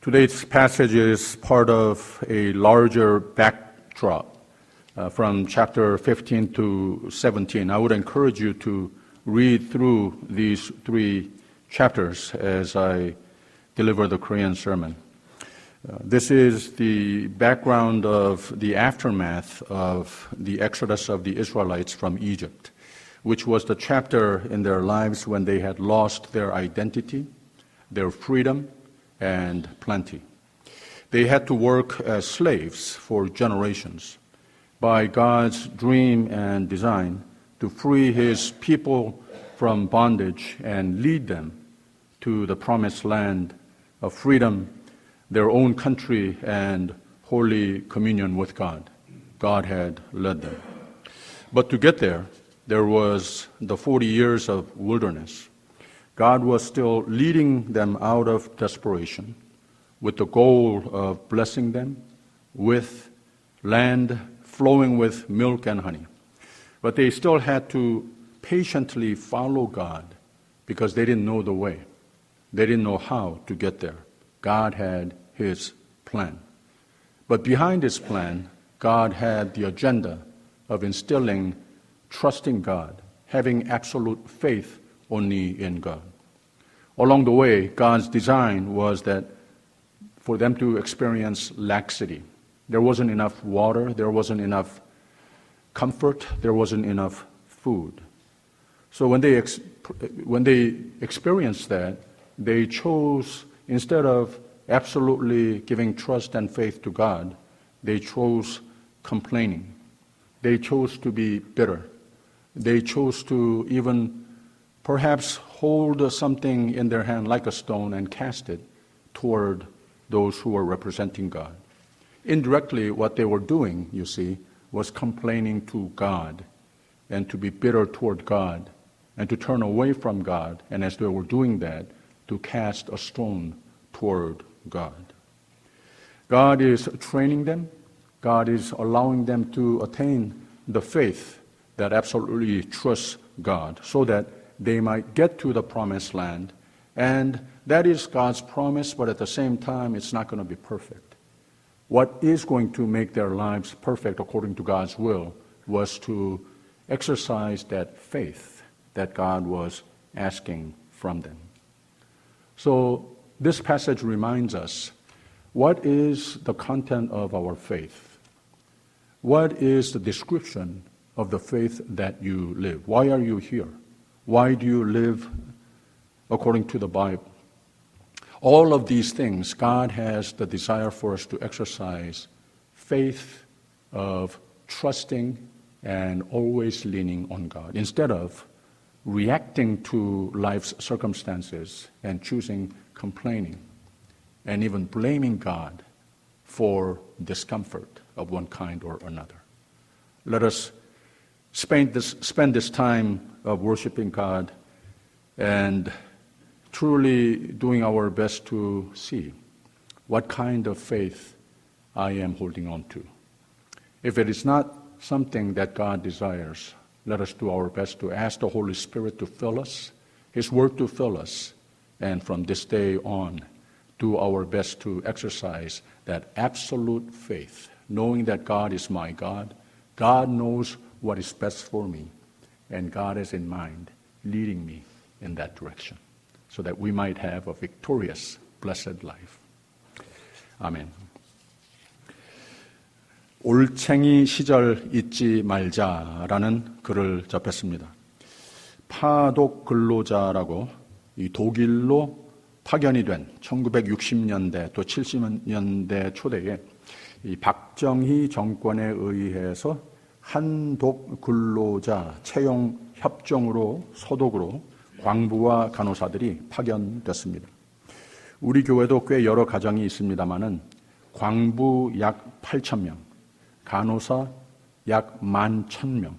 Today's passage is part of a larger backdrop from chapter 15 to 17. I would encourage you to read through these three chapters as I deliver the Korean sermon. This is the background of the aftermath of the exodus of the Israelites from Egypt, which was the chapter in their lives when they had lost their identity, their freedom, and plenty. They had to work as slaves for generations by God's dream and design to free His people from bondage and lead them to the promised land of freedom, their own country, and holy communion with God. God had led them. But to get there, there was the 40 years of wilderness. God was still leading them out of desperation with the goal of blessing them with land flowing with milk and honey. But they still had to patiently follow God because they didn't know the way. They didn't know how to get there. God had His plan. But behind His plan, God had the agenda of instilling trusting God, having absolute faith only in God. Along the way, God's design was that for them to experience laxity. There wasn't enough water, there wasn't enough comfort, there wasn't enough food. So when they experienced that, they chose, instead of absolutely giving trust and faith to God, they chose complaining. They chose to be bitter. They chose to even perhaps hold something in their hand like a stone and cast it toward those who were representing God. Indirectly, what they were doing, you see, was complaining to God and to be bitter toward God and to turn away from God, and as they were doing that, to cast a stone toward God. God is training them. God is allowing them to attain the faith that absolutely trusts God so that they might get to the promised land. And that is God's promise, but at the same time, it's not going to be perfect. What is going to make their lives perfect according to God's will was to exercise that faith that God was asking from them. So this passage reminds us, what is the content of our faith? What is the description of the faith that you live? Why are you here? Why do you live according to the Bible? All of these things, God has the desire for us to exercise faith of trusting and always leaning on God, instead of reacting to life's circumstances and choosing complaining and even blaming God for discomfort of one kind or another. Let us spend this time of worshiping God and truly doing our best to see what kind of faith I am holding on to. If it is not something that God desires, let us do our best to ask the Holy Spirit to fill us, His Word to fill us, and from this day on, do our best to exercise that absolute faith, knowing that God is my God. God knows what is best for me, and God is in mind leading me in that direction, so that we might have a victorious, blessed life. 아멘. 올챙이 시절 잊지 말자라는 글을 접했습니다. 파독 근로자라고 이 독일로 파견이 된 1960년대 또 70년대 초대에 이 박정희 정권에 의해서 한독 근로자 채용 협정으로 소독으로 광부와 간호사들이 파견됐습니다. 우리 교회도 꽤 여러 가정이 있습니다마는 광부 약 8,000명, 간호사 약 11,000명,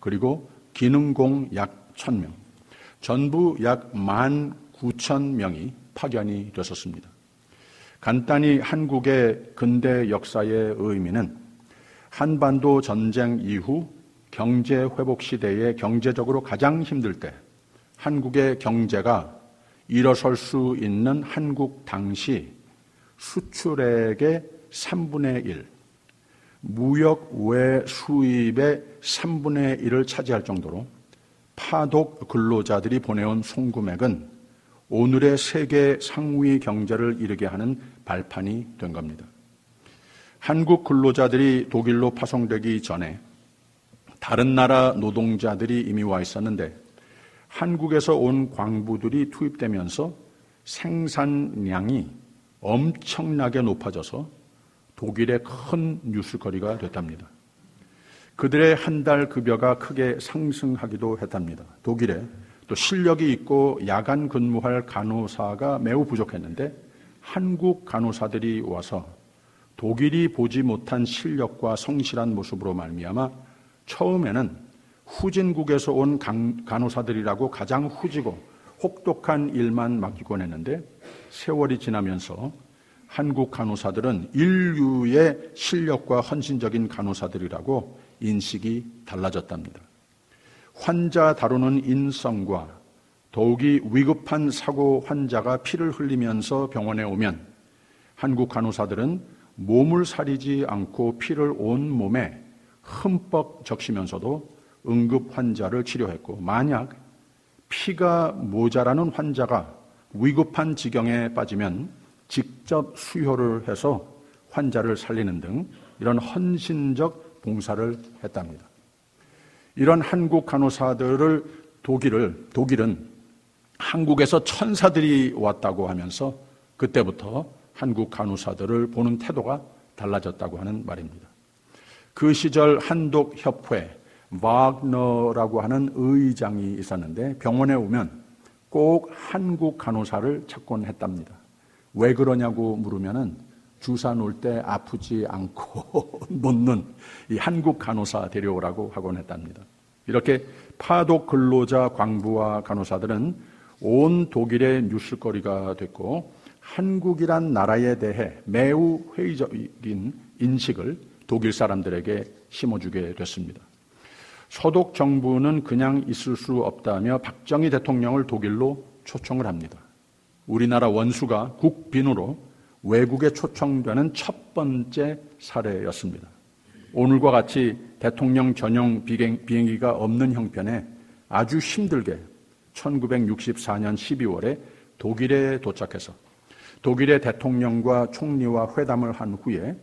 그리고 기능공 약 1,000명, 전부 약 19,000명이 파견이 됐었습니다. 간단히 한국의 근대 역사의 의미는 한반도 전쟁 이후 경제 회복 시대에 경제적으로 가장 힘들 때 한국의 경제가 일어설 수 있는 한국 당시 수출액의 3분의 1, 무역 외 수입의 3분의 1을 차지할 정도로 파독 근로자들이 보내온 송금액은 오늘의 세계 상위 경제를 이르게 하는 발판이 된 겁니다. 한국 근로자들이 독일로 파송되기 전에 다른 나라 노동자들이 이미 와 있었는데 한국에서 온 광부들이 투입되면서 생산량이 엄청나게 높아져서 독일의 큰 뉴스거리가 됐답니다. 그들의 한 달 급여가 크게 상승하기도 했답니다. 독일에 또 실력이 있고 야간 근무할 간호사가 매우 부족했는데 한국 간호사들이 와서 독일이 보지 못한 실력과 성실한 모습으로 말미암아 처음에는 후진국에서 온 간호사들이라고 가장 후지고 혹독한 일만 맡기곤 했는데 세월이 지나면서 한국 간호사들은 인류의 실력과 헌신적인 간호사들이라고 인식이 달라졌답니다. 환자 다루는 인성과 더욱이 위급한 사고 환자가 피를 흘리면서 병원에 오면 한국 간호사들은 몸을 사리지 않고 피를 온 몸에 흠뻑 적시면서도 응급 환자를 치료했고 만약 피가 모자라는 환자가 위급한 지경에 빠지면 직접 수혈을 해서 환자를 살리는 등 이런 헌신적 봉사를 했답니다. 이런 한국 간호사들을 독일은 한국에서 천사들이 왔다고 하면서 그때부터 한국 간호사들을 보는 태도가 달라졌다고 하는 말입니다. 그 시절 한독협회 와그너라고 하는 의장이 있었는데 병원에 오면 꼭 한국 간호사를 찾곤 했답니다. 왜 그러냐고 물으면은 주사 놓을 때 아프지 않고 놓는 이 한국 간호사 데려오라고 하곤 했답니다. 이렇게 파독 근로자 광부와 간호사들은 온 독일의 뉴스거리가 됐고 한국이란 나라에 대해 매우 회의적인 인식을 독일 사람들에게 심어주게 됐습니다. 서독 정부는 그냥 있을 수 없다며 박정희 대통령을 독일로 초청을 합니다. 우리나라 원수가 국빈으로 외국에 초청되는 첫 번째 사례였습니다. 오늘과 같이 대통령 전용 비행기가 없는 형편에 아주 힘들게 1964년 12월에 독일에 도착해서 독일의 대통령과 총리와 회담을 한 후에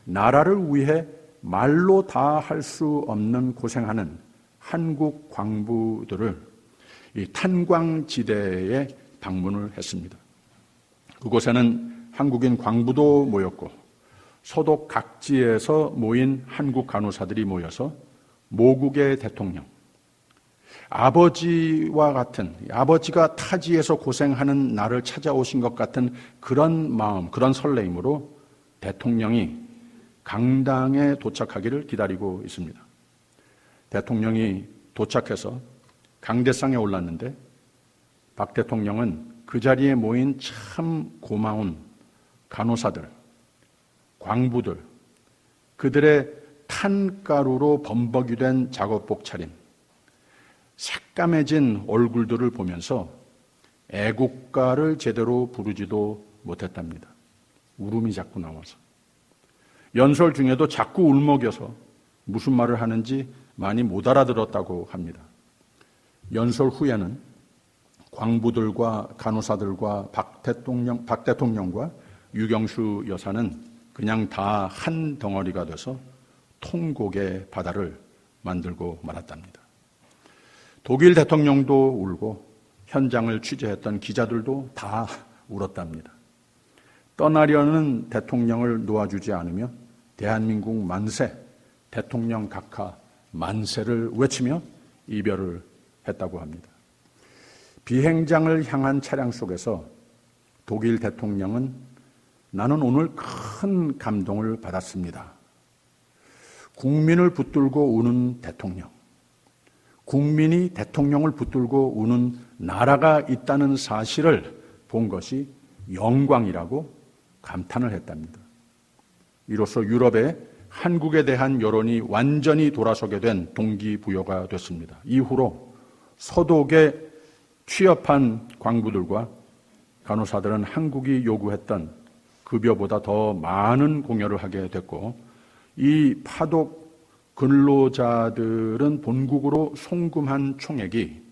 나라를 위해 말로 다 할 수 없는 고생하는 한국 광부들을 이 탄광지대에 방문을 했습니다. 그곳에는 한국인 광부도 모였고 서독 각지에서 모인 한국 간호사들이 모여서 모국의 대통령, 아버지와 같은 아버지가 타지에서 고생하는 나를 찾아오신 것 같은 그런 마음, 그런 설레임으로 대통령이 강당에 도착하기를 기다리고 있습니다. 대통령이 도착해서 강대상에 올랐는데 박 대통령은 그 자리에 모인 참 고마운 간호사들, 광부들, 그들의 탄가루로 범벅이 된 작업복 차림, 새까매진 얼굴들을 보면서 애국가를 제대로 부르지도 못했답니다. 울음이 자꾸 나와서. 연설 중에도 자꾸 울먹여서 무슨 말을 하는지 많이 못 알아들었다고 합니다. 연설 후에는 광부들과 간호사들과 박 대통령과 유경수 여사는 그냥 다 한 덩어리가 돼서 통곡의 바다를 만들고 말았답니다. 독일 대통령도 울고 현장을 취재했던 기자들도 다 울었답니다. 떠나려는 대통령을 놓아주지 않으며 대한민국 만세, 대통령 각하 만세를 외치며 이별을 했다고 합니다. 비행장을 향한 차량 속에서 독일 대통령은 나는 오늘 큰 감동을 받았습니다. 국민을 붙들고 우는 대통령, 국민이 대통령을 붙들고 우는 나라가 있다는 사실을 본 것이 영광이라고 감탄을 했답니다. 이로써 유럽에 한국에 대한 여론이 완전히 돌아서게 된 동기부여가 됐습니다. 이후로 서독에 취업한 광부들과 간호사들은 한국이 요구했던 급여보다 더 많은 공여를 하게 됐고, 이 파독 근로자들은 본국으로 송금한 총액이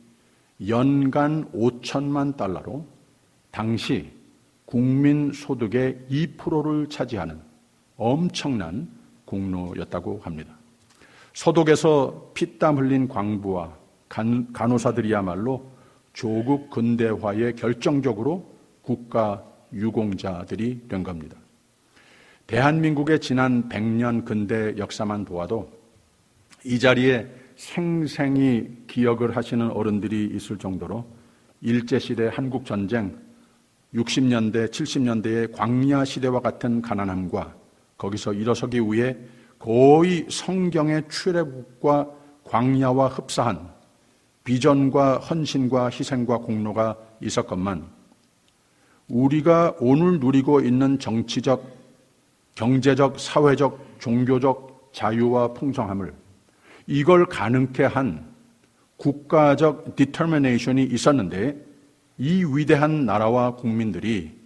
연간 5천만 달러로 당시 국민 소득의 2%를 차지하는 엄청난 공로였다고 합니다. 서독에서 피땀 흘린 광부와 간호사들이야말로 조국 근대화에 결정적으로 국가 유공자들이 된 겁니다. 대한민국의 지난 100년 근대 역사만 보아도 이 자리에 생생히 기억을 하시는 어른들이 있을 정도로 일제시대 한국전쟁, 60년대, 70년대의 광야시대와 같은 가난함과 거기서 일어서기 위해 거의 성경의 출애굽과 광야와 흡사한 비전과 헌신과 희생과 공로가 있었건만 우리가 오늘 누리고 있는 정치적, 경제적, 사회적, 종교적 자유와 풍성함을 이걸 가능케 한 국가적 디터미네이션이 있었는데 이 위대한 나라와 국민들이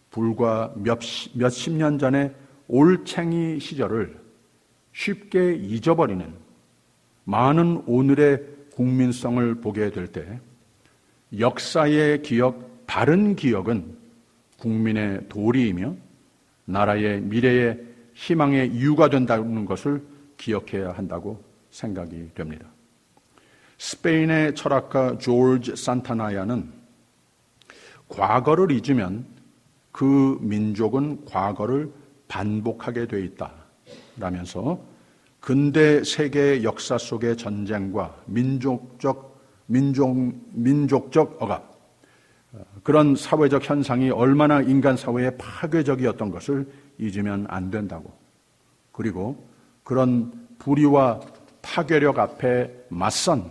불과 몇십 년 전에 올챙이 시절을 쉽게 잊어버리는 많은 오늘의 국민성을 보게 될 때 역사의 기억, 바른 기억은 국민의 도리이며 나라의 미래의 희망의 이유가 된다는 것을 기억해야 한다고 생각이 됩니다. 스페인의 철학가 조르지 산타나야는 과거를 잊으면 그 민족은 과거를 반복하게 돼 있다 라면서 근대 세계의 역사 속의 전쟁과 민족적 억압, 그런 사회적 현상이 얼마나 인간 사회에 파괴적이었던 것을 잊으면 안 된다고, 그리고 그런 불의와 파괴력 앞에 맞선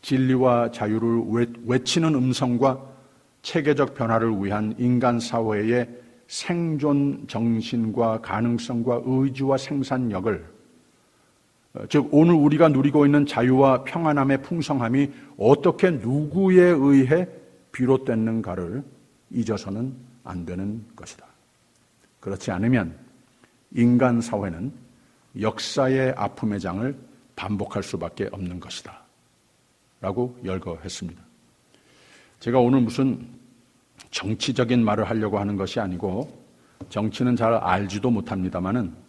진리와 자유를 외치는 음성과 체계적 변화를 위한 인간 사회의 생존 정신과 가능성과 의지와 생산력을, 즉 오늘 우리가 누리고 있는 자유와 평안함의 풍성함이 어떻게 누구에 의해 비롯됐는가를 잊어서는 안 되는 것이다. 그렇지 않으면 인간 사회는 역사의 아픔의 장을 반복할 수밖에 없는 것이다 라고 열거했습니다. 제가 오늘 무슨 정치적인 말을 하려고 하는 것이 아니고 정치는 잘 알지도 못합니다마는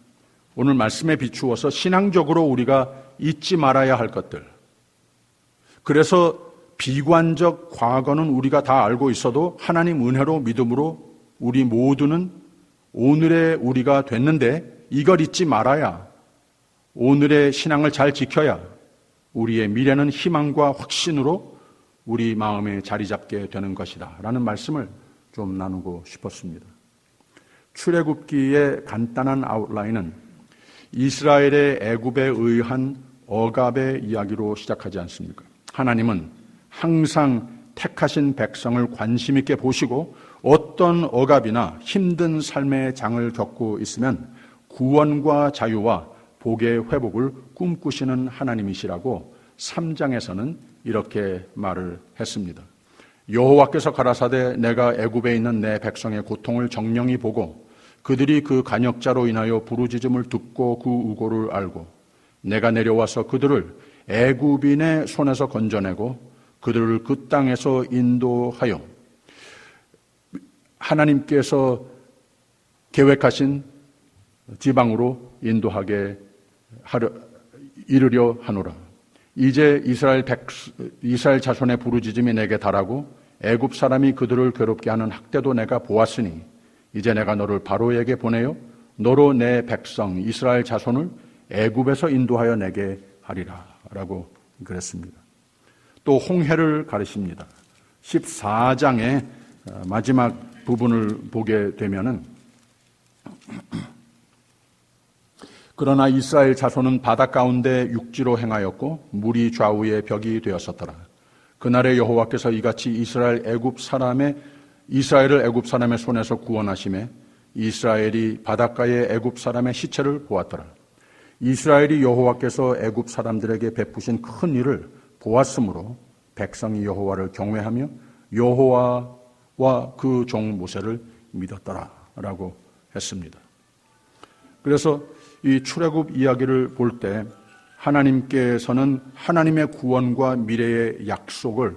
오늘 말씀에 비추어서 신앙적으로 우리가 잊지 말아야 할 것들, 그래서 비관적 과거는 우리가 다 알고 있어도 하나님 은혜로 믿음으로 우리 모두는 오늘의 우리가 됐는데 이걸 잊지 말아야, 오늘의 신앙을 잘 지켜야 우리의 미래는 희망과 확신으로 우리 마음에 자리 잡게 되는 것이다 라는 말씀을 좀 나누고 싶었습니다. 출애굽기의 간단한 아웃라인은 이스라엘의 애굽에 의한 억압의 이야기로 시작하지 않습니까? 하나님은 항상 택하신 백성을 관심 있게 보시고 어떤 억압이나 힘든 삶의 장을 겪고 있으면 구원과 자유와 복의 회복을 꿈꾸시는 하나님이시라고 3장에서는 이렇게 말을 했습니다. 여호와께서 가라사대 내가 애굽에 있는 내 백성의 고통을 정령히 보고 그들이 그 간역자로 인하여 부르짖음을 듣고 그 우고를 알고 내가 내려와서 그들을 애굽인의 손에서 건져내고 그들을 그 땅에서 인도하여 하나님께서 계획하신 지방으로 인도하게 이르려 하노라. 이제 이스라엘 자손의 부르짖음이 내게 달하고 애굽 사람이 그들을 괴롭게 하는 학대도 내가 보았으니 이제 내가 너를 바로에게 보내요 너로 내 백성 이스라엘 자손을 애굽에서 인도하여 내게 하리라 라고 그랬습니다. 또 홍해를 가르칩니다. 14장의 마지막 부분을 보게 되면은 그러나 이스라엘 자손은 바다 가운데 육지로 행하였고 물이 좌우에 벽이 되었었더라. 그날에 여호와께서 이같이 이스라엘을 애굽 사람의 손에서 구원하심에 이스라엘이 바닷가에 애굽 사람의 시체를 보았더라. 이스라엘이 여호와께서 애굽 사람들에게 베푸신 큰 일을 보았으므로 백성이 여호와를 경외하며 여호와와 그 종 모세를 믿었더라 라고 했습니다. 그래서 이 출애굽 이야기를 볼 때 하나님께서는 하나님의 구원과 미래의 약속을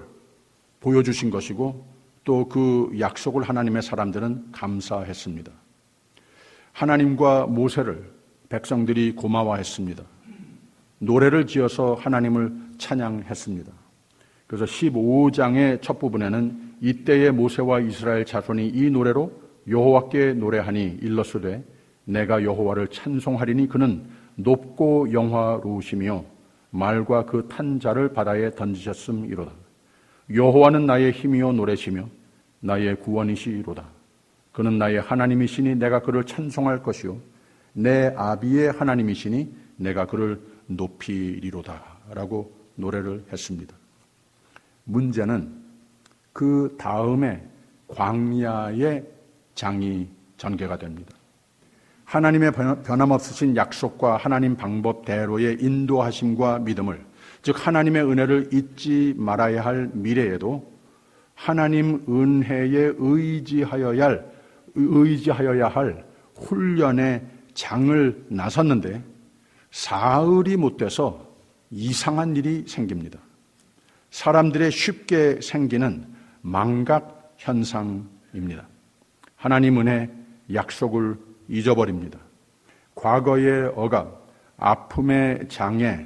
보여주신 것이고 또 그 약속을 하나님의 사람들은 감사했습니다. 하나님과 모세를 백성들이 고마워했습니다. 노래를 지어서 하나님을 찬양했습니다. 그래서 15장의 첫 부분에는 이때의 모세와 이스라엘 자손이 이 노래로 여호와께 노래하니 일러스되 내가 여호와를 찬송하리니 그는 높고 영화로우시며 말과 그 탄 자를 바다에 던지셨음이로다. 여호와는 나의 힘이요 노래시며 나의 구원이시로다. 그는 나의 하나님이시니 내가 그를 찬송할 것이요 내 아비의 하나님이시니 내가 그를 높이리로다 라고 노래를 했습니다. 문제는 그 다음에 광야의 장이 전개가 됩니다. 하나님의 변함없으신 약속과 하나님 방법대로의 인도하심과 믿음을, 즉 하나님의 은혜를 잊지 말아야 할 미래에도 하나님 은혜에 의지하여야 할 훈련의 장을 나섰는데 사흘이 못 돼서 이상한 일이 생깁니다. 사람들의 쉽게 생기는 망각 현상입니다. 하나님 은혜 약속을 잊어버립니다. 과거의 억압, 아픔의 장애,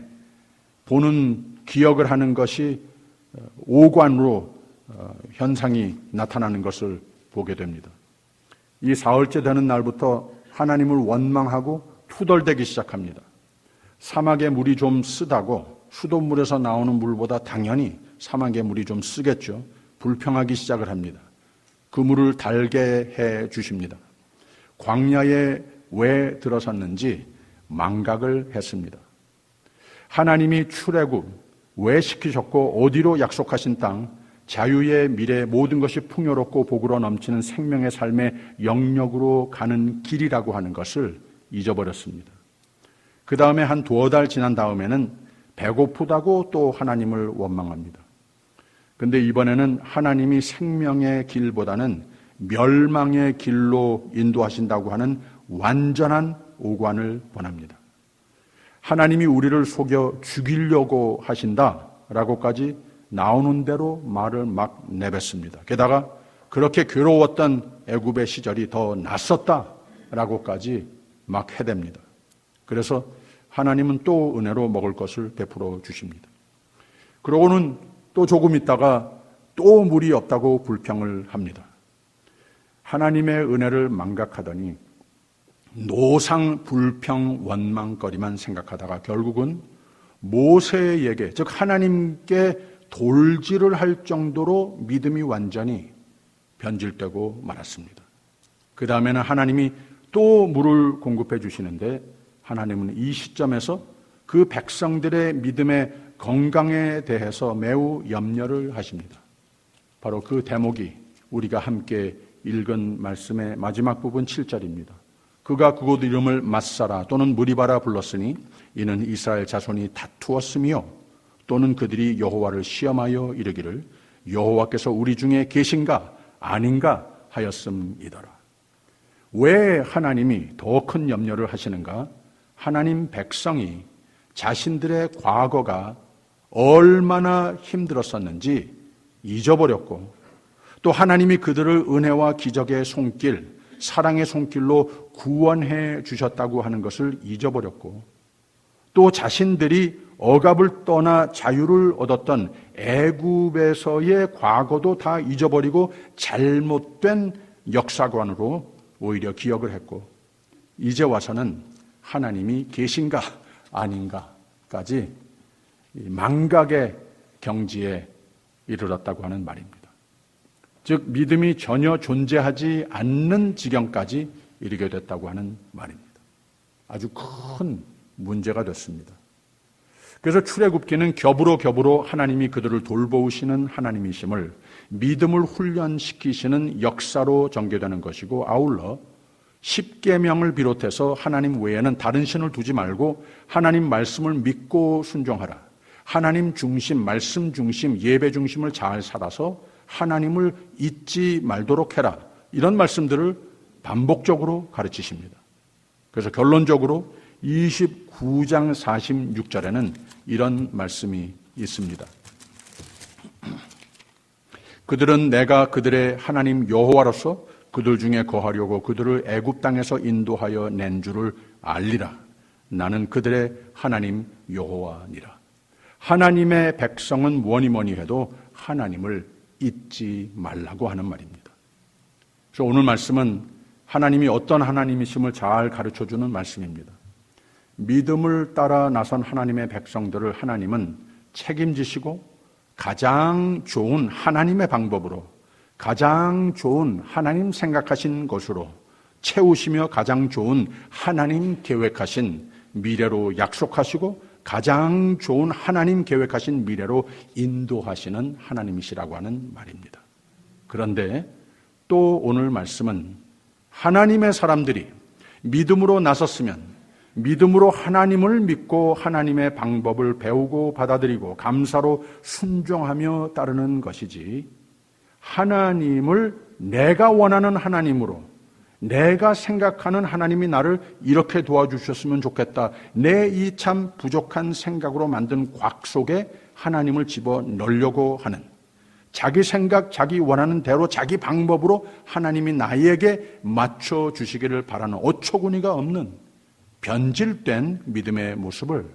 보는 기억을 하는 것이 오관으로 현상이 나타나는 것을 보게 됩니다. 이 사흘째 되는 날부터 하나님을 원망하고 투덜대기 시작합니다. 사막의 물이 좀 쓰다고 수돗물에서 나오는 물보다 당연히 사막의 물이 좀 쓰겠죠. 불평하기 시작을 합니다. 그 물을 달게 해 주십니다. 광야에 왜 들어섰는지 망각을 했습니다. 하나님이 출애굽 왜 시키셨고 어디로 약속하신 땅, 자유의 미래, 모든 것이 풍요롭고 복으로 넘치는 생명의 삶의 영역으로 가는 길이라고 하는 것을 잊어버렸습니다. 그 다음에 한 두어 달 지난 다음에는 배고프다고 또 하나님을 원망합니다. 그런데 이번에는 하나님이 생명의 길보다는 멸망의 길로 인도하신다고 하는 완전한 오관을 원합니다. 하나님이 우리를 속여 죽이려고 하신다라고까지 나오는 대로 말을 막 내뱉습니다. 게다가 그렇게 괴로웠던 애굽의 시절이 더 낫었다라고까지 막 해댑니다. 그래서 하나님은 또 은혜로 먹을 것을 베풀어 주십니다. 그러고는 또 조금 있다가 또 물이 없다고 불평을 합니다. 하나님의 은혜를 망각하더니 노상 불평 원망거리만 생각하다가 결국은 모세에게, 즉 하나님께 돌질을 할 정도로 믿음이 완전히 변질되고 말았습니다. 그 다음에는 하나님이 또 물을 공급해 주시는데 하나님은 이 시점에서 그 백성들의 믿음의 건강에 대해서 매우 염려를 하십니다. 바로 그 대목이 우리가 함께 읽은 말씀의 마지막 부분 7절입니다. 그가 그곳 이름을 맛사라 또는 무리바라 불렀으니 이는 이스라엘 자손이 다투었으며 또는 그들이 여호와를 시험하여 이르기를 여호와께서 우리 중에 계신가 아닌가 하였음이더라. 왜 하나님이 더 큰 염려를 하시는가? 하나님 백성이 자신들의 과거가 얼마나 힘들었었는지 잊어버렸고 또 하나님이 그들을 은혜와 기적의 손길, 사랑의 손길로 구원해 주셨다고 하는 것을 잊어버렸고 또 자신들이 억압을 떠나 자유를 얻었던 애굽에서의 과거도 다 잊어버리고 잘못된 역사관으로 오히려 기억을 했고 이제 와서는 하나님이 계신가 아닌가까지 망각의 경지에 이르렀다고 하는 말입니다. 즉 믿음이 전혀 존재하지 않는 지경까지 이르게 됐다고 하는 말입니다. 아주 큰 문제가 됐습니다. 그래서 출애굽기는 겹으로 하나님이 그들을 돌보시는 하나님이심을 믿음을 훈련시키시는 역사로 전개되는 것이고 아울러 십계명을 비롯해서 하나님 외에는 다른 신을 두지 말고 하나님 말씀을 믿고 순종하라. 하나님 중심, 말씀 중심, 예배 중심을 잘 살아서 하나님을 잊지 말도록 해라. 이런 말씀들을 반복적으로 가르치십니다. 그래서 결론적으로 29장 46절에는 이런 말씀이 있습니다. 그들은 내가 그들의 하나님 여호와로서 그들 중에 거하려고 그들을 애굽 땅에서 인도하여 낸 줄을 알리라. 나는 그들의 하나님 여호와니라. 하나님의 백성은 뭐니 해도 하나님을 잊지 말라고 하는 말입니다. 그래서 오늘 말씀은 하나님이 어떤 하나님이심을 잘 가르쳐주는 말씀입니다. 믿음을 따라 나선 하나님의 백성들을 하나님은 책임지시고 가장 좋은 하나님의 방법으로, 가장 좋은 하나님 생각하신 것으로 채우시며 가장 좋은 하나님 계획하신 미래로 약속하시고 가장 좋은 하나님 계획하신 미래로 인도하시는 하나님이시라고 하는 말입니다. 그런데 또 오늘 말씀은 하나님의 사람들이 믿음으로 나섰으면 믿음으로 하나님을 믿고 하나님의 방법을 배우고 받아들이고 감사로 순종하며 따르는 것이지, 하나님을 내가 원하는 하나님으로, 내가 생각하는 하나님이 나를 이렇게 도와주셨으면 좋겠다, 내 이 참 부족한 생각으로 만든 곽 속에 하나님을 집어넣으려고 하는, 자기 생각, 자기 원하는 대로 자기 방법으로 하나님이 나에게 맞춰주시기를 바라는 어처구니가 없는 변질된 믿음의 모습을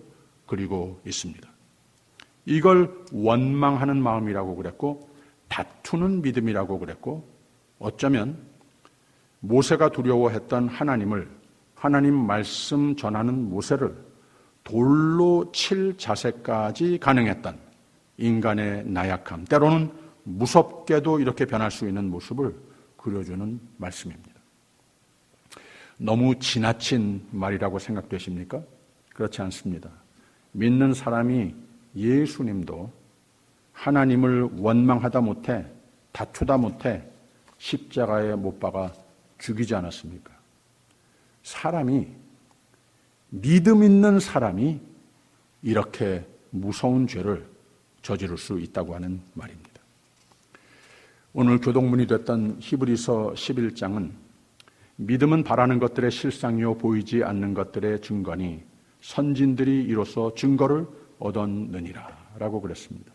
그리고 있습니다. 이걸 원망하는 마음이라고 그랬고, 다투는 믿음이라고 그랬고, 어쩌면 모세가 두려워했던 하나님을, 하나님 말씀 전하는 모세를 돌로 칠 자세까지 가능했던 인간의 나약함, 때로는 무섭게도 이렇게 변할 수 있는 모습을 그려주는 말씀입니다. 너무 지나친 말이라고 생각되십니까? 그렇지 않습니다. 믿는 사람이 예수님도 하나님을 원망하다 못해, 다투다 못해 십자가에 못 박아 죽이지 않았습니까? 사람이, 믿음 있는 사람이 이렇게 무서운 죄를 저지를 수 있다고 하는 말입니다. 오늘 교동문이 됐던 히브리서 11장은 믿음은 바라는 것들의 실상이요 보이지 않는 것들의 증거니 선진들이 이로써 증거를 얻었느니라 라고 그랬습니다.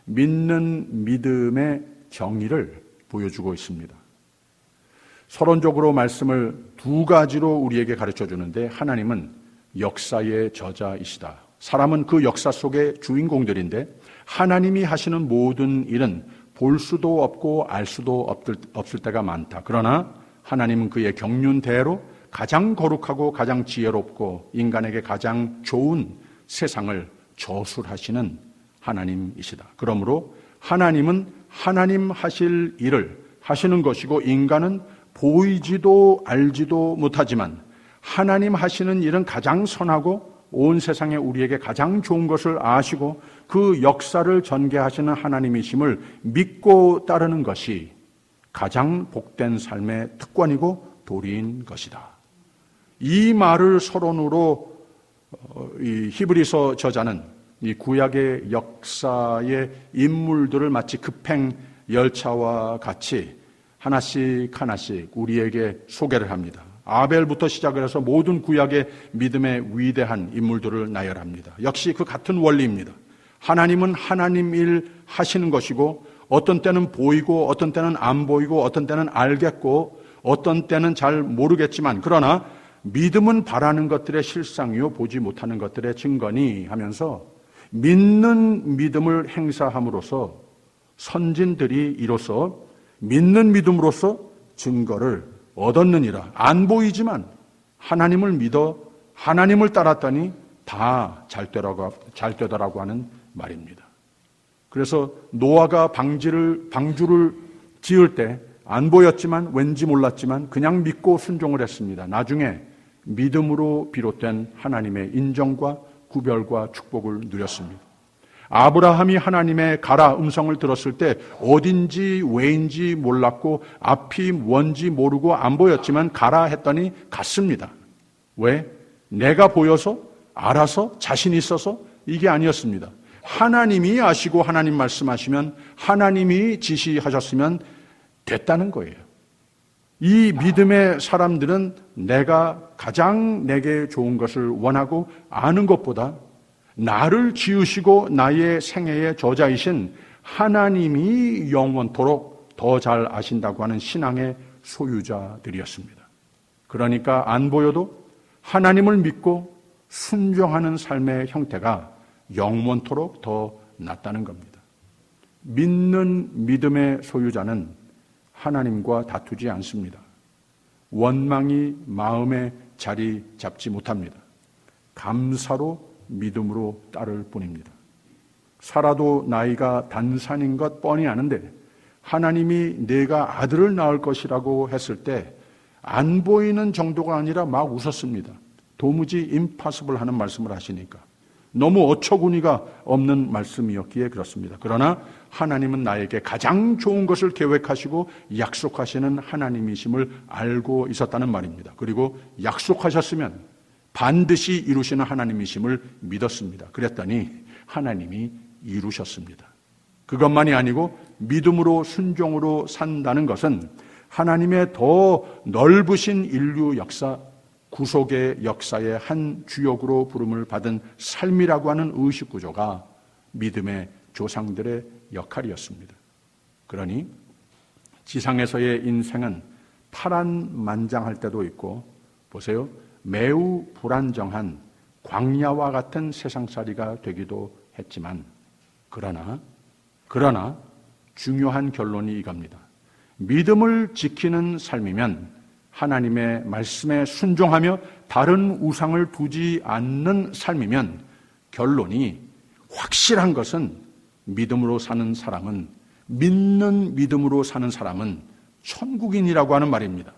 믿는 믿음의 정의를 보여주고 있습니다. 서론적으로 말씀을 두 가지로 우리에게 가르쳐 주는데, 하나님은 역사의 저자이시다. 사람은 그 역사 속의 주인공들인데 하나님이 하시는 모든 일은 볼 수도 없고 알 수도 없을 때가 많다. 그러나 하나님은 그의 경륜대로 가장 거룩하고 가장 지혜롭고 인간에게 가장 좋은 세상을 저술하시는 하나님이시다. 그러므로 하나님은 하나님 하실 일을 하시는 것이고, 인간은 보이지도 알지도 못하지만 하나님 하시는 일은 가장 선하고 온 세상에 우리에게 가장 좋은 것을 아시고 그 역사를 전개하시는 하나님이심을 믿고 따르는 것이 가장 복된 삶의 특권이고 도리인 것이다. 이 말을 서론으로 이 히브리서 저자는 이 구약의 역사의 인물들을 마치 급행 열차와 같이 하나씩 하나씩 우리에게 소개를 합니다. 아벨부터 시작을 해서 모든 구약의 믿음의 위대한 인물들을 나열합니다. 역시 그 같은 원리입니다. 하나님은 하나님 일 하시는 것이고, 어떤 때는 보이고 어떤 때는 안 보이고 어떤 때는 알겠고 어떤 때는 잘 모르겠지만, 그러나 믿음은 바라는 것들의 실상이요 보지 못하는 것들의 증거니 하면서 믿는 믿음을 행사함으로써 선진들이 이로써 믿는 믿음으로써 증거를 얻었느니라. 안 보이지만 하나님을 믿어 하나님을 따랐더니 다 잘 되더라고 하는 말입니다. 그래서 노아가 방주를 지을 때 안 보였지만 왠지 몰랐지만 그냥 믿고 순종을 했습니다. 나중에 믿음으로 비롯된 하나님의 인정과 구별과 축복을 누렸습니다. 아브라함이 하나님의 가라 음성을 들었을 때 어딘지 왜인지 몰랐고 앞이 뭔지 모르고 안 보였지만 가라 했더니 갔습니다. 왜? 내가 보여서 알아서 자신 있어서 이게 아니었습니다. 하나님이 아시고 하나님 말씀하시면, 하나님이 지시하셨으면 됐다는 거예요. 이 믿음의 사람들은 내가 가장 내게 좋은 것을 원하고 아는 것보다 나를 지으시고 나의 생애의 저자이신 하나님이 영원토록 더 잘 아신다고 하는 신앙의 소유자들이었습니다. 그러니까 안 보여도 하나님을 믿고 순종하는 삶의 형태가 영원토록 더 낫다는 겁니다. 믿는 믿음의 소유자는 하나님과 다투지 않습니다. 원망이 마음에 자리 잡지 못합니다. 감사로 믿음으로 따를 뿐입니다. 살아도 나이가 단산인 것 뻔히 아는데 하나님이 내가 아들을 낳을 것이라고 했을 때 안 보이는 정도가 아니라 막 웃었습니다. 도무지 임파서블 하는 말씀을 하시니까. 너무 어처구니가 없는 말씀이었기에 그렇습니다. 그러나 하나님은 나에게 가장 좋은 것을 계획하시고 약속하시는 하나님이심을 알고 있었다는 말입니다. 그리고 약속하셨으면 반드시 이루시는 하나님이심을 믿었습니다. 그랬더니 하나님이 이루셨습니다. 그것만이 아니고 믿음으로 순종으로 산다는 것은 하나님의 더 넓으신 인류 역사, 구속의 역사의 한 주역으로 부름을 받은 삶이라고 하는 의식구조가 믿음의 조상들의 역할이었습니다. 그러니 지상에서의 인생은 파란만장할 때도 있고, 보세요, 매우 불안정한 광야와 같은 세상살이가 되기도 했지만, 그러나 중요한 결론이 이겁니다. 믿음을 지키는 삶이면, 하나님의 말씀에 순종하며 다른 우상을 두지 않는 삶이면, 결론이 확실한 것은 믿음으로 사는 사람은, 믿는 믿음으로 사는 사람은 천국인이라고 하는 말입니다.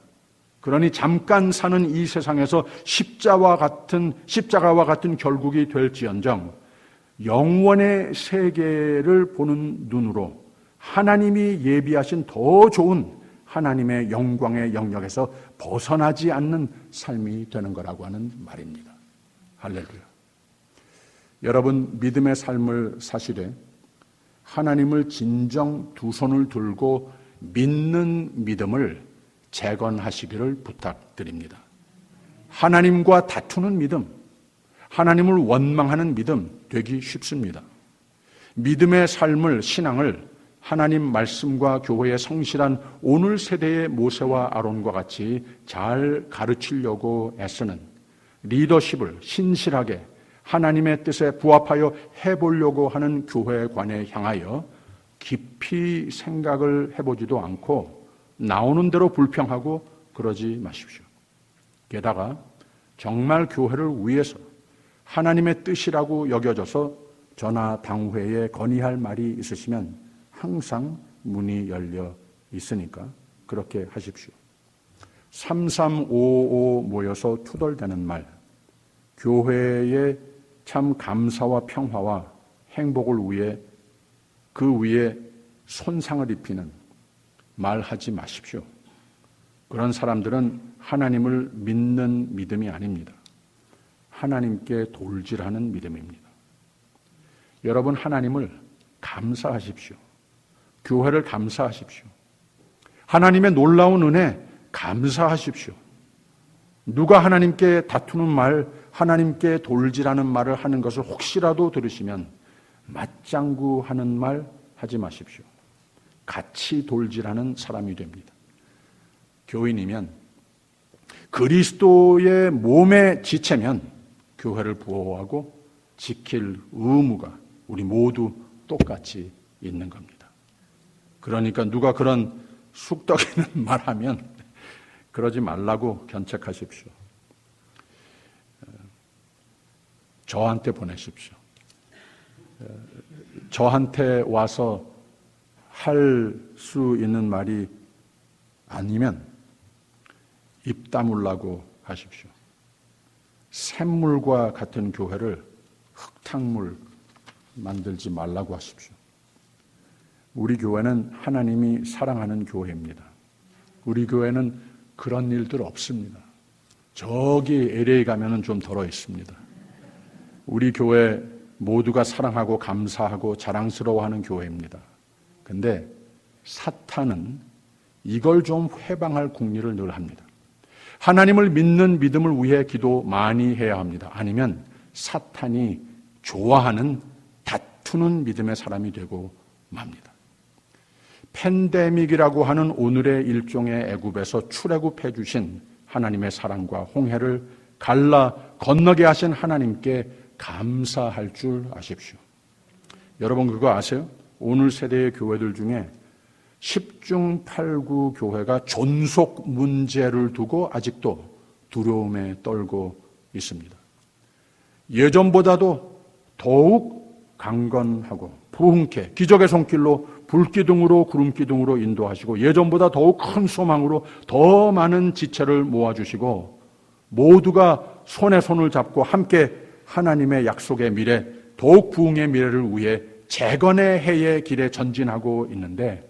그러니 잠깐 사는 이 세상에서 십자가와 같은 결국이 될지언정 영원의 세계를 보는 눈으로 하나님이 예비하신 더 좋은 하나님의 영광의 영역에서 벗어나지 않는 삶이 되는 거라고 하는 말입니다. 할렐루야. 여러분, 믿음의 삶을 사시되 하나님을 진정 두 손을 들고 믿는 믿음을 재건하시기를 부탁드립니다. 하나님과 다투는 믿음, 하나님을 원망하는 믿음 되기 쉽습니다. 믿음의 삶을, 신앙을 하나님 말씀과 교회의 성실한 오늘 세대의 모세와 아론과 같이 잘 가르치려고 애쓰는 리더십을 신실하게 하나님의 뜻에 부합하여 해보려고 하는 교회관에 향하여 깊이 생각을 해보지도 않고 나오는 대로 불평하고 그러지 마십시오. 게다가 정말 교회를 위해서 하나님의 뜻이라고 여겨져서 전하 당회에 건의할 말이 있으시면 항상 문이 열려 있으니까 그렇게 하십시오. 3355 모여서 투덜대는 말, 교회에 참 감사와 평화와 행복을 위해 그 위에 손상을 입히는 말하지 마십시오. 그런 사람들은 하나님을 믿는 믿음이 아닙니다. 하나님께 돌질하는 믿음입니다. 여러분, 하나님을 감사하십시오. 교회를 감사하십시오. 하나님의 놀라운 은혜 감사하십시오. 누가 하나님께 다투는 말, 하나님께 돌질하는 말을 하는 것을 혹시라도 들으시면 맞장구 하는 말 하지 마십시오. 같이 돌질하는 사람이 됩니다. 교인이면, 그리스도의 몸의 지체면 교회를 보호하고 지킬 의무가 우리 모두 똑같이 있는 겁니다. 그러니까 누가 그런 쑥덕이는 말하면 그러지 말라고 견책하십시오. 저한테 보내십시오. 저한테 와서 할 수 있는 말이 아니면 입 다물라고 하십시오. 샘물과 같은 교회를 흙탕물 만들지 말라고 하십시오. 우리 교회는 하나님이 사랑하는 교회입니다. 우리 교회는 그런 일들 없습니다. 저기 LA 가면은 좀 덜어 있습니다. 우리 교회 모두가 사랑하고 감사하고 자랑스러워하는 교회입니다. 근데 사탄은 이걸 좀 회방할 궁리를 늘 합니다. 하나님을 믿는 믿음을 위해 기도 많이 해야 합니다. 아니면 사탄이 좋아하는 다투는 믿음의 사람이 되고 맙니다. 팬데믹이라고 하는 오늘의 일종의 애굽에서 출애굽해 주신 하나님의 사랑과 홍해를 갈라 건너게 하신 하나님께 감사할 줄 아십시오. 여러분 그거 아세요? 오늘 세대의 교회들 중에 10중 8구 교회가 존속 문제를 두고 아직도 두려움에 떨고 있습니다. 예전보다도 더욱 강건하고 부흥케 기적의 손길로 불기둥으로 구름기둥으로 인도하시고 예전보다 더욱 큰 소망으로 더 많은 지체를 모아주시고 모두가 손에 손을 잡고 함께 하나님의 약속의 미래, 더욱 부흥의 미래를 위해 재건의 해의 길에 전진하고 있는데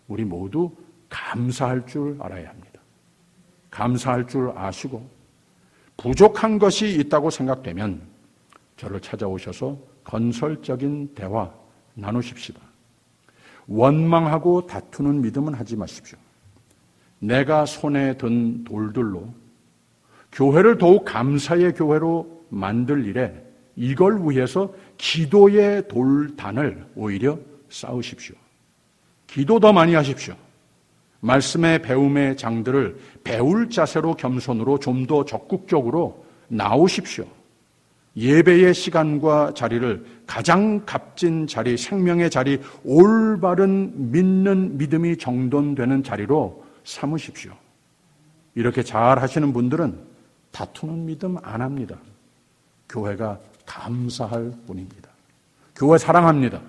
우리 모두 감사할 줄 알아야 합니다. 감사할 줄 아시고 부족한 것이 있다고 생각되면 저를 찾아오셔서 건설적인 대화 나누십시다. 원망하고 다투는 믿음은 하지 마십시오. 내가 손에 든 돌들로 교회를 더욱 감사의 교회로 만들 일에 이걸 위해서 기도의 돌단을 오히려 쌓으십시오. 기도 더 많이 하십시오. 말씀의 배움의 장들을 배울 자세로 겸손으로 좀 더 적극적으로 나오십시오. 예배의 시간과 자리를 가장 값진 자리, 생명의 자리, 올바른 믿는 믿음이 정돈되는 자리로 삼으십시오. 이렇게 잘 하시는 분들은 다투는 믿음 안 합니다. 교회가 감사할 뿐입니다. 교회 사랑합니다.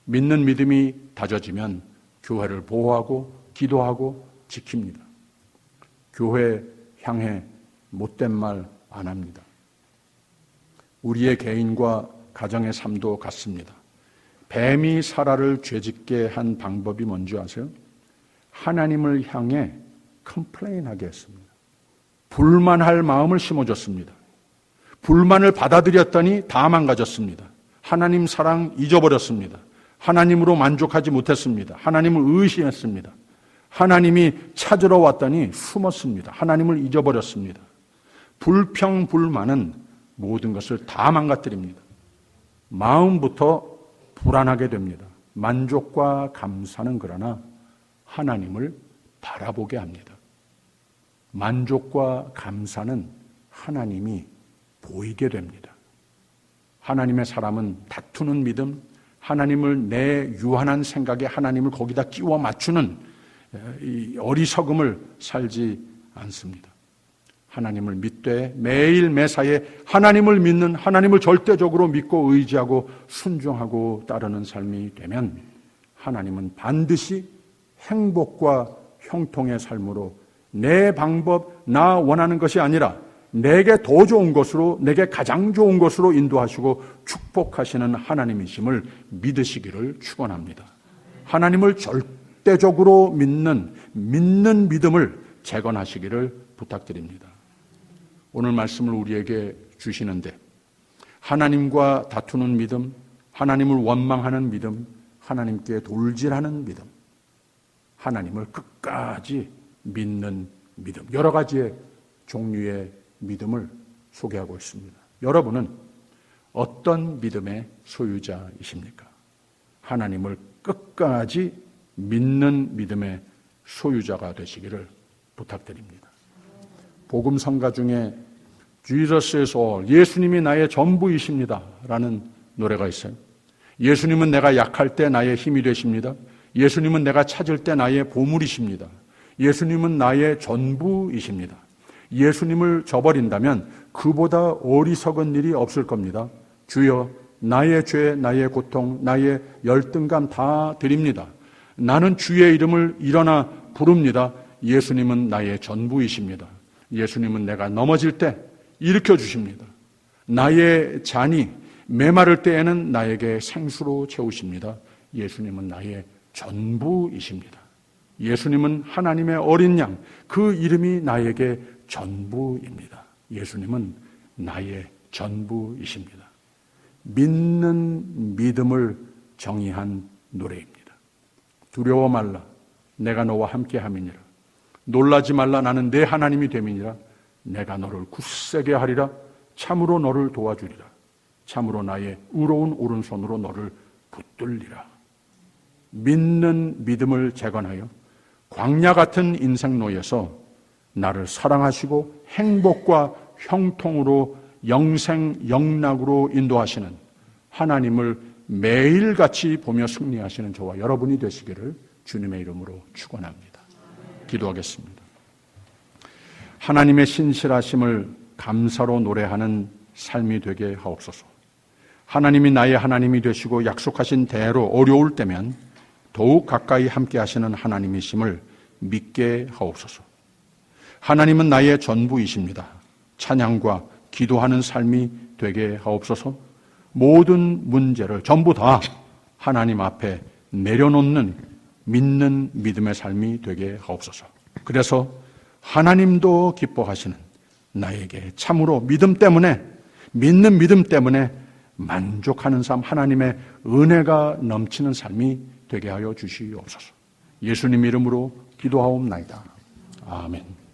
믿는 믿음이 다져지면 교회를 보호하고 기도하고 지킵니다. 교회 향해 못된 말 안 합니다. 우리의 개인과 가정의 삶도 같습니다. 뱀이 사라를 죄짓게 한 방법이 뭔지 아세요? 하나님을 향해 컴플레인하게 했습니다. 불만할 마음을 심어줬습니다. 불만을 받아들였더니 다 망가졌습니다. 하나님 사랑 잊어버렸습니다. 하나님으로 만족하지 못했습니다. 하나님을 의심했습니다. 하나님이 찾으러 왔더니 숨었습니다. 하나님을 잊어버렸습니다. 불평불만은 모든 것을 다 망가뜨립니다. 마음부터 불안하게 됩니다. 만족과 감사는 그러나 하나님을 바라보게 합니다. 만족과 감사는 하나님이 보이게 됩니다. 하나님의 사람은 다투는 믿음, 하나님을 내 유한한 생각에 하나님을 거기다 끼워 맞추는 이 어리석음을 살지 않습니다. 하나님을 믿되 매일 매사에 하나님을 믿는, 하나님을 절대적으로 믿고 의지하고 순종하고 따르는 삶이 되면 하나님은 반드시 행복과 형통의 삶으로 내 방법, 나 원하는 것이 아니라 내게 더 좋은 것으로, 내게 가장 좋은 것으로 인도하시고 축복하시는 하나님이심을 믿으시기를 축원합니다. 하나님을 절대적으로 믿는 믿음을 재건하시기를 부탁드립니다. 오늘 말씀을 우리에게 주시는데 하나님과 다투는 믿음, 하나님을 원망하는 믿음, 하나님께 돌질하는 믿음, 하나님을 끝까지 믿는 믿음, 여러 가지의 종류의 믿음을 소개하고 있습니다. 여러분은 어떤 믿음의 소유자이십니까? 하나님을 끝까지 믿는 믿음의 소유자가 되시기를 부탁드립니다. 복음 성가 중에 Jesus is all, 예수님이 나의 전부이십니다 라는 노래가 있어요. 예수님은 내가 약할 때 나의 힘이 되십니다. 예수님은 내가 찾을 때 나의 보물이십니다. 예수님은 나의 전부이십니다. 예수님을 저버린다면 그보다 어리석은 일이 없을 겁니다. 주여, 나의 죄, 나의 고통, 나의 열등감 다 드립니다. 나는 주의 이름을 일어나 부릅니다. 예수님은 나의 전부이십니다. 예수님은 내가 넘어질 때 일으켜 주십니다. 나의 잔이 메마를 때에는 나에게 생수로 채우십니다. 예수님은 나의 전부이십니다. 예수님은 하나님의 어린 양, 그 이름이 나에게 전부입니다. 예수님은 나의 전부이십니다. 믿는 믿음을 정의한 노래입니다. 두려워 말라, 내가 너와 함께 함이니라. 놀라지 말라. 나는 내 하나님이 됨이니라. 내가 너를 굳세게 하리라. 참으로 너를 도와주리라. 참으로 나의 의로운 오른손으로 너를 붙들리라. 믿는 믿음을 재건하여 광야 같은 인생로에서 나를 사랑하시고 행복과 형통으로 영생 영락으로 인도하시는 하나님을 매일같이 보며 승리하시는 저와 여러분이 되시기를 주님의 이름으로 축원합니다. 기도하겠습니다. 하나님의 신실하심을 감사로 노래하는 삶이 되게 하옵소서. 하나님이 나의 하나님이 되시고 약속하신 대로 어려울 때면 더욱 가까이 함께 하시는 하나님이심을 믿게 하옵소서. 하나님은 나의 전부이십니다. 찬양과 기도하는 삶이 되게 하옵소서. 모든 문제를 전부 다 하나님 앞에 내려놓는 믿는 믿음의 삶이 되게 하옵소서. 그래서 하나님도 기뻐하시는 나에게 참으로 믿음 때문에, 믿는 믿음 때문에 만족하는 삶, 하나님의 은혜가 넘치는 삶이 되게 하여 주시옵소서. 예수님 이름으로 기도하옵나이다. 아멘.